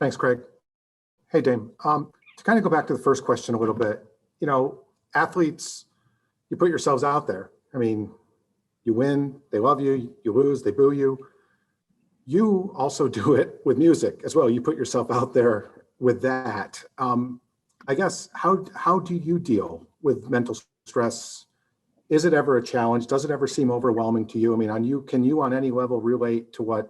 Thanks, Craig. Hey, Dame. To kind of go back to the first question a little bit, athletes, you put yourselves out there. I mean, you win, they love you. You lose, they boo you. You also do it with music as well. You put yourself out there with that. I guess, how do you deal with mental stress? Is it ever a challenge? Does it ever seem overwhelming to you? I mean, can you on any level relate to what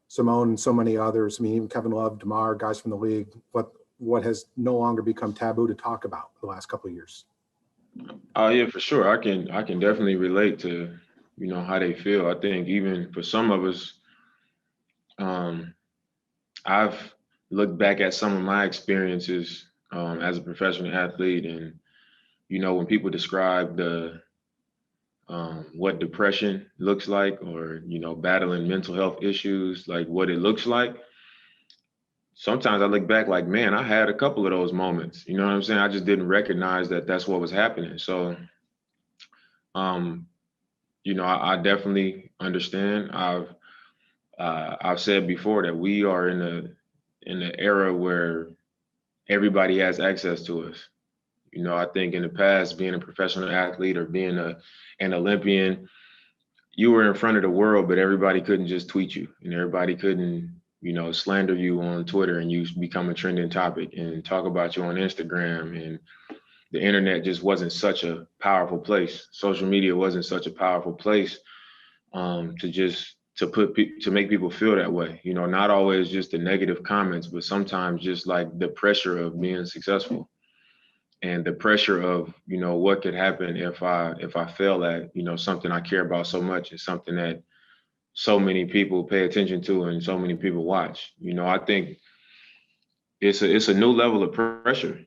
Simone and so many others, I mean, even Kevin Love, DeMar, guys from the league, what has no longer become taboo to talk about the last couple of years? Oh yeah, for sure. I can definitely relate to, how they feel. I think even for some of us, um, I've looked back at some of my experiences as a professional athlete, and when people describe the what depression looks like, or battling mental health issues, like what it looks like. Sometimes I look back like, man, I had a couple of those moments. You know what I'm saying? I just didn't recognize that that's what was happening. So, um, I definitely understand. I've said before that we are in the era where everybody has access to us. I think in the past, being a professional athlete or being an Olympian, you were in front of the world, but everybody couldn't just tweet you, and everybody couldn't, slander you on Twitter and you become a trending topic and talk about you on Instagram. And the internet just wasn't such a powerful place. Social media wasn't such a powerful place to make people feel that way. Not always just the negative comments, but sometimes just like the pressure of being successful and the pressure of, what could happen if I fail at, something I care about so much, and something that so many people pay attention to and so many people watch. I think it's a new level of pressure,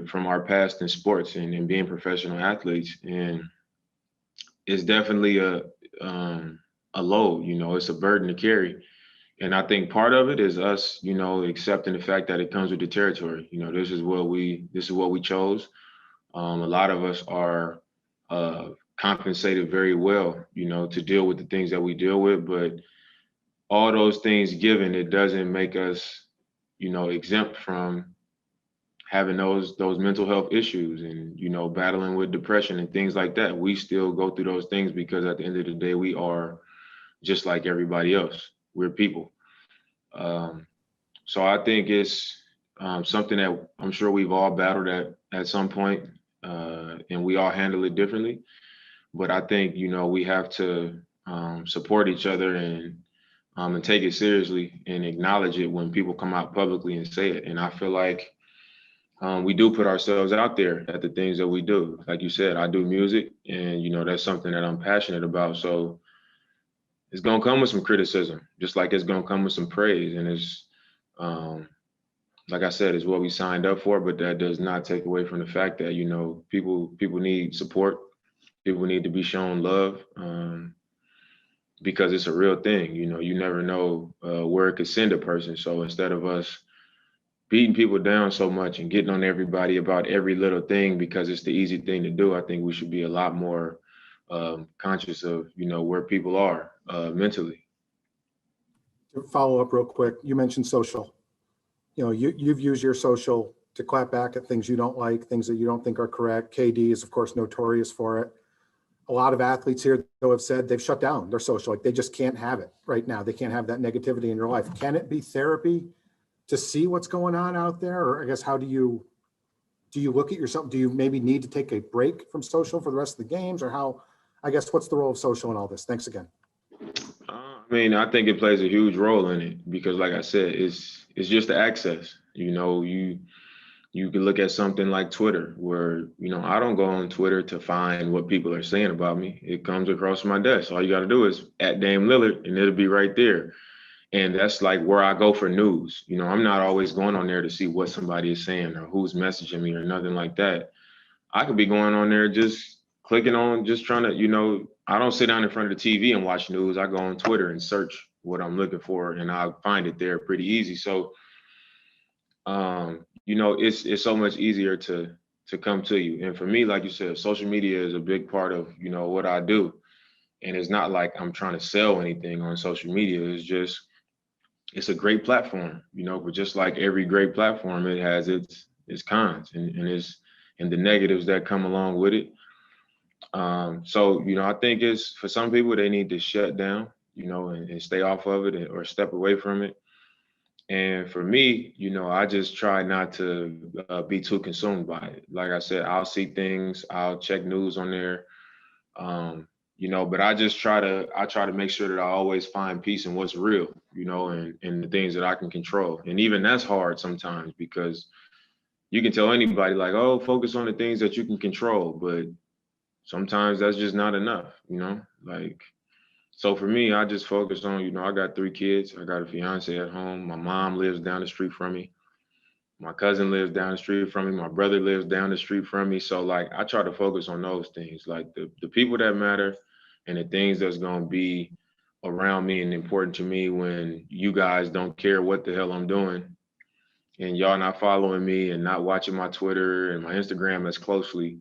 from our past in sports and being professional athletes. And it's definitely a load, it's a burden to carry. And I think part of it is us, accepting the fact that it comes with the territory. This is what we chose. A lot of us are compensated very well, to deal with the things that we deal with. But all those things given, it doesn't make us, exempt from having those mental health issues and, battling with depression and things like that. We still go through those things because at the end of the day, we are just like everybody else. We're people. So I think it's something that I'm sure we've all battled at some point, and we all handle it differently. But I think, we have to support each other and take it seriously and acknowledge it when people come out publicly and say it. And I feel like we do put ourselves out there at the things that we do. Like you said, I do music, and, that's something that I'm passionate about. So it's going to come with some criticism, just like it's going to come with some praise. And it's, like I said, it's what we signed up for, but that does not take away from the fact that, people need support. People need to be shown love, because it's a real thing. You never know where it could send a person. So instead of us beating people down so much and getting on everybody about every little thing because it's the easy thing to do, I think we should be a lot more conscious of, where people are mentally. To follow up real quick, you mentioned social. You've used your social to clap back at things you don't like, things that you don't think are correct. KD is, of course, notorious for it. A lot of athletes here, though, have said they've shut down their social. Like, they just can't have it right now. They can't have that negativity in your life. Can it be therapy to see what's going on out there? Or I guess, how do you look at yourself? Do you maybe need to take a break from social for the rest of the games? Or how, I guess, what's the role of social in all this? Thanks again. I think it plays a huge role in it because, like I said, it's just the access. You can look at something like Twitter, where, I don't go on Twitter to find what people are saying about me. It comes across my desk. All you got to do is at Dame Lillard, and it'll be right there. And that's like where I go for news. I'm not always going on there to see what somebody is saying or who's messaging me or nothing like that. I could be going on there just clicking on, just trying to, I don't sit down in front of the TV and watch news. I go on Twitter and search what I'm looking for, and I find it there pretty easy. So, it's so much easier to come to you. And for me, like you said, social media is a big part of, what I do. And it's not like I'm trying to sell anything on social media. It's just it's a great platform, but just like every great platform, it has its cons and the negatives that come along with it. So, I think it's for some people, they need to shut down, and stay off of it or step away from it. And for me, I just try not to be too consumed by it. Like I said, I'll see things, I'll check news on there, but I try to make sure that I always find peace in what's real, and the things that I can control. And even that's hard sometimes because you can tell anybody like, oh, focus on the things that you can control, but sometimes that's just not enough, like, so for me, I just focus on, I got 3 kids. I got a fiance at home. My mom lives down the street from me. My cousin lives down the street from me. My brother lives down the street from me. So like, I try to focus on those things, like the people that matter and the things that's going to be around me and important to me when you guys don't care what the hell I'm doing and y'all not following me and not watching my Twitter and my Instagram as closely,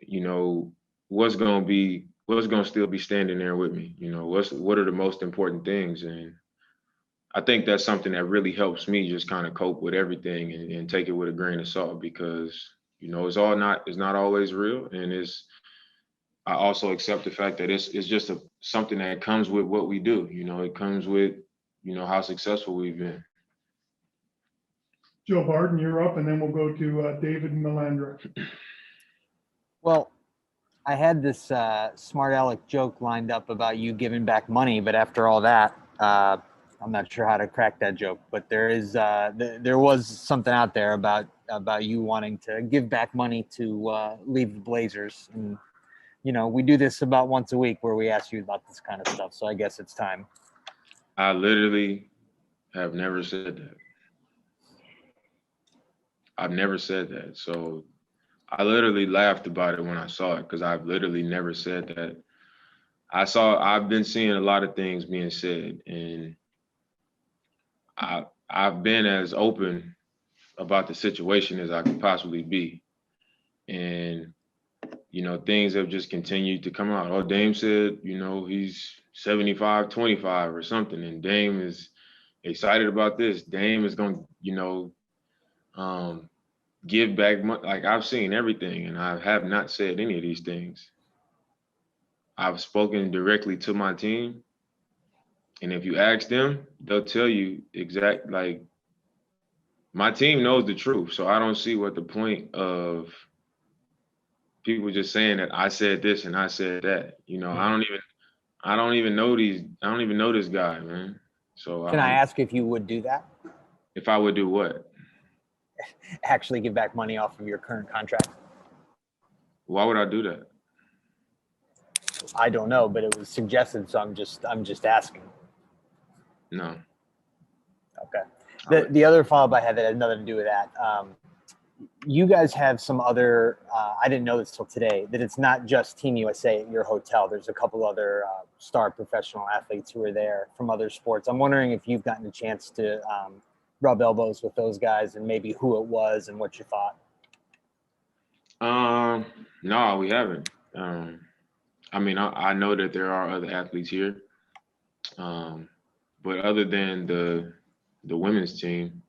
you know, what's going to still be standing there with me, what are the most important things. And I think that's something that really helps me just kind of cope with everything and take it with a grain of salt because, it's not always real. And I also accept the fact that it's just something that comes with what we do. It comes with, how successful we've been. Joe Barton, you're up, and then we'll go to David Melandra. Well, I had this smart aleck joke lined up about you giving back money, but after all that, I'm not sure how to crack that joke. But there was something out there about you wanting to give back money to leave the Blazers, and we do this about once a week where we ask you about this kind of stuff. So I guess it's time. I literally have never said that. I've never said that. So I literally laughed about it when I saw it because I've literally never said that. I've been seeing a lot of things being said, and I've been as open about the situation as I could possibly be. And, things have just continued to come out. Oh, Dame said, he's 75-25 or something. And Dame is excited about this. Dame is going to, give back money. Like, I've seen everything, and I have not said any of these things. I've spoken directly to my team, and if you ask them, they'll tell you like, my team knows the truth. So I don't see what the point of people just saying that I said this and I said that. I don't even know this guy, man. So Can I ask if you would do that? If I would do what? Actually give back money off of your current contract? Why would I do that? I don't know, but it was suggested, so I'm just asking. No. Okay. The other follow-up I had that had nothing to do with that. You guys have some other, I didn't know this till today, that it's not just Team USA at your hotel. There's a couple other star professional athletes who are there from other sports. I'm wondering if you've gotten a chance to rub elbows with those guys and maybe who it was and what you thought. No, we haven't. I mean, I know that there are other athletes here, but other than the women's team,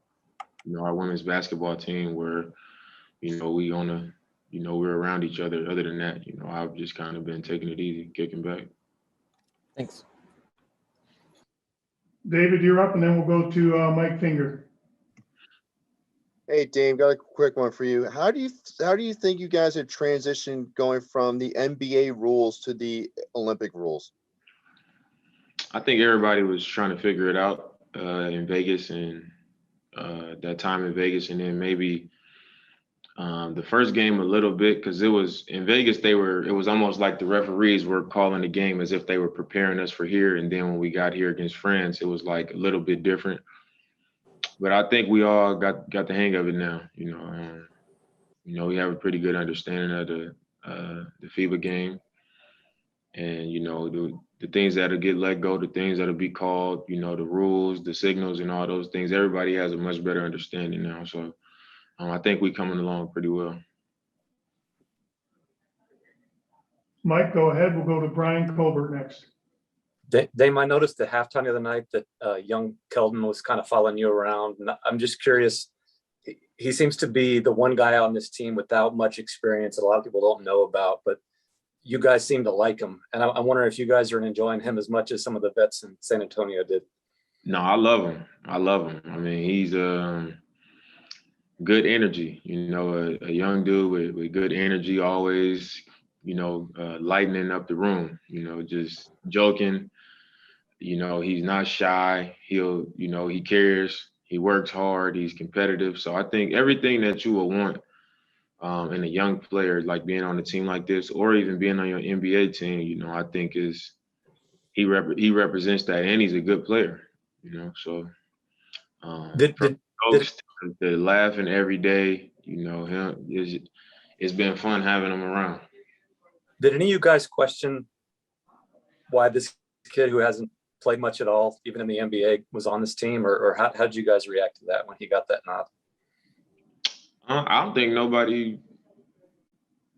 our women's basketball team, where we're around each other. Other than that, I've just kind of been taking it easy, kicking back. Thanks. David, you're up, and then we'll go to Mike Finger. Hey, Dame, got a quick one for you. How do you think you guys have transitioned going from the NBA rules to the Olympic rules? I think everybody was trying to figure it out in Vegas and that time in Vegas, and then maybe the first game a little bit, because it was in Vegas. It was almost like the referees were calling the game as if they were preparing us for here, and then when we got here against France, it was like a little bit different. But I think we all got the hang of it now. We have a pretty good understanding of the FIBA game, and the things that'll get let go, the things that'll be called, the rules, the signals, and all those things. Everybody has a much better understanding now. So I think we're coming along pretty well. Mike, go ahead. We'll go to Brian Colbert next. Dame, I noticed at halftime the other night that young Keldon was kind of following you around. And I'm just curious. He seems to be the one guy on this team without much experience that a lot of people don't know about, but you guys seem to like him. And I'm wondering if you guys are enjoying him as much as some of the vets in San Antonio did. No, I love him. I love him. I mean, he's good energy, a young dude with good energy, always, lightening up the room, just joking. He's not shy. He cares. He works hard. He's competitive. So I think everything that you will want in a young player, like being on a team like this, or even being on your NBA team, I think he represents that, and he's a good player, So from coach to laughing every day, it's been fun having him around. Did any of you guys question why this kid who hasn't played much at all, even in the NBA, was on this team, or how did you guys react to that when he got that nod? I don't think nobody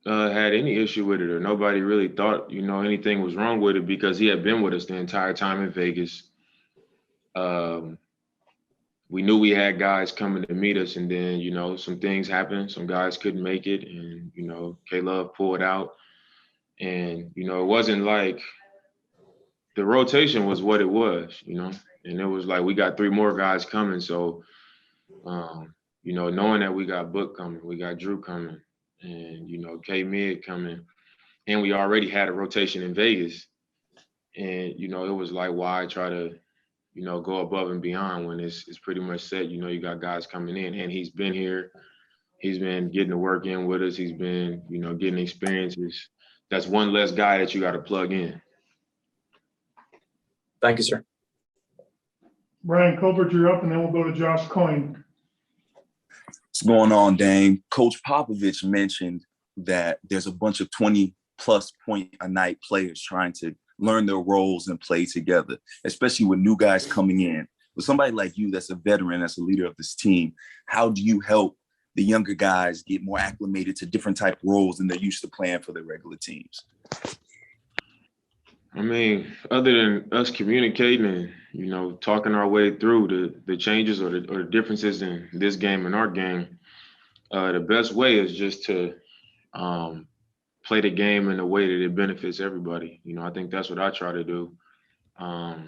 had any issue with it, or nobody really thought, anything was wrong with it, because he had been with us the entire time in Vegas. We knew we had guys coming to meet us, and then, some things happened. Some guys couldn't make it, and, K-Love pulled out. And, it wasn't like the rotation was what it was, and it was like we got 3 more guys coming. So, knowing that we got Book coming, we got Drew coming, and, K-Mid coming, and we already had a rotation in Vegas. And, it was like, why try to, go above and beyond when it's pretty much set. You got guys coming in, and he's been here. He's been getting the work in with us. He's been, getting experiences. That's one less guy that you got to plug in. Thank you, sir. Brian Colbert, you're up, and then we'll go to Josh Coyne. What's going on, Dame? Coach Popovich mentioned that there's a bunch of 20-plus point a night players trying to learn their roles and play together, especially with new guys coming in. With somebody like you that's a veteran, that's a leader of this team, how do you help the younger guys get more acclimated to different type of roles than they're used to playing for their regular teams? I mean, other than us communicating and, talking our way through the changes or the differences in this game and our game, the best way is just to play the game in a way that it benefits everybody. I think that's what I try to do. I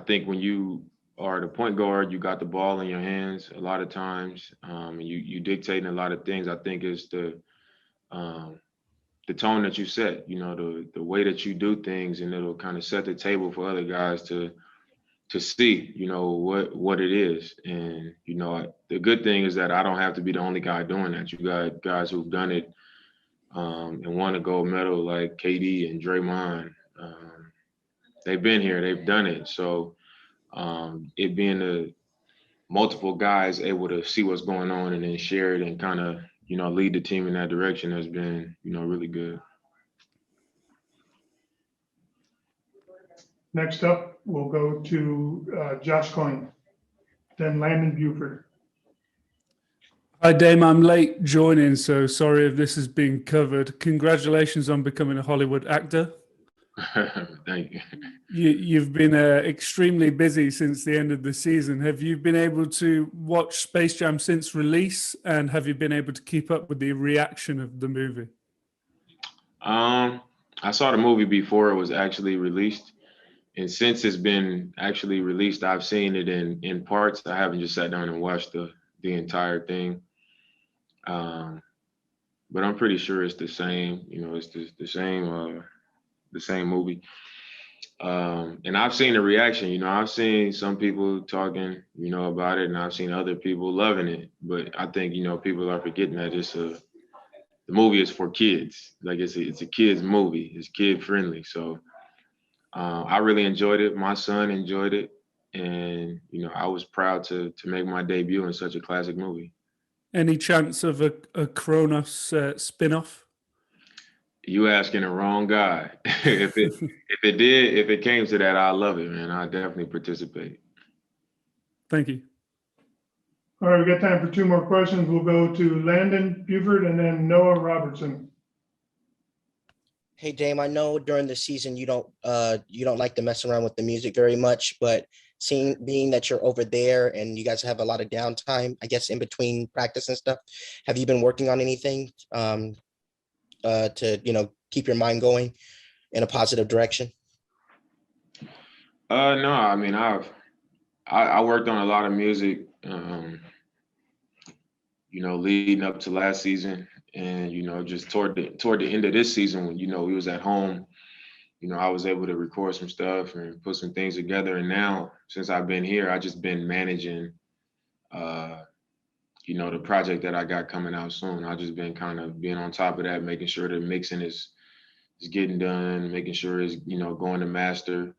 think when you are the point guard, you got the ball in your hands a lot of times, and you dictating a lot of things. I think it's the tone that you set, the way that you do things, and it'll kind of set the table for other guys to see, what it is. And, the good thing is that I don't have to be the only guy doing that. You got guys who've done it and won a gold medal like KD and Draymond. They've been here, they've done it. So it being the multiple guys able to see what's going on and then share it and kind of, lead the team in that direction has been, really good. Next up, we'll go to Josh Coyne, then Landon Buford. Hi, Dame. I'm late joining, so sorry if this has been covered. Congratulations on becoming a Hollywood actor. Thank you. You've been extremely busy since the end of the season. Have you been able to watch Space Jam since release, and have you been able to keep up with the reaction of the movie? I saw the movie before it was actually released, and since it's been actually released, I've seen it in parts. I haven't just sat down and watched the entire thing. But I'm pretty sure it's the same. It's the same movie. And I've seen the reaction. I've seen some people talking, about it, and I've seen other people loving it. But I think, people are forgetting that the movie is for kids. Like it's a kids movie. It's kid friendly. So I really enjoyed it. My son enjoyed it, and I was proud to make my debut in such a classic movie. Any chance of a Kronos spin-off? You asking the wrong guy. If it came to that, I love it, man. I definitely participate. Thank you. All right, we got time for 2 more questions. We'll go to Landon Buford and then Noah Robertson. Hey Dame, I know during the season you don't like to mess around with the music very much, but being that you're over there and you guys have a lot of downtime, I guess in between practice and stuff, have you been working on anything to keep your mind going in a positive direction? No, I mean I worked on a lot of music, leading up to last season, and just toward the end of this season when we was at home. I was able to record some stuff and put some things together. And now, since I've been here, I just been managing, the project that I got coming out soon. I just been kind of being on top of that, making sure the mixing is getting done, making sure it's going to master.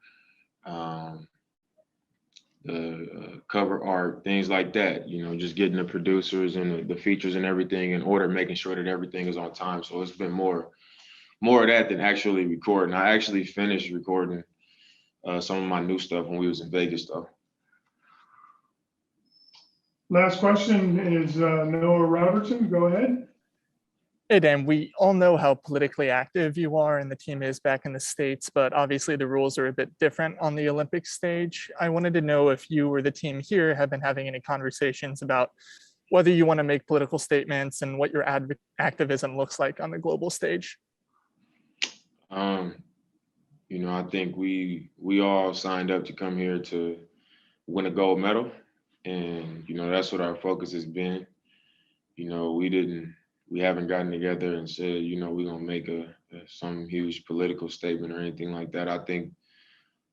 The cover art, things like that, just getting the producers and the features and everything in order, making sure that everything is on time. So it's been more of that than actually recording. I actually finished recording some of my new stuff when we was in Vegas though. Last question is Noah Robertson. Go ahead. Hey, Dan, we all know how politically active you are and the team is back in the States, but obviously the rules are a bit different on the Olympic stage. I wanted to know if you or the team here have been having any conversations about whether you want to make political statements and what your activism looks like on the global stage. I think we all signed up to come here to win a gold medal. And, that's what our focus has been. We haven't gotten together and said, we're going to make some huge political statement or anything like that. I think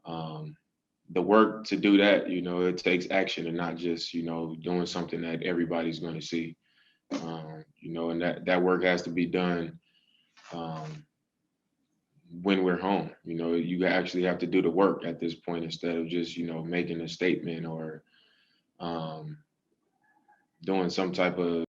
the work to do that, it takes action and not just, doing something that everybody's going to see. And that work has to be done when we're home. You actually have to do the work at this point instead of just, making a statement or doing some type of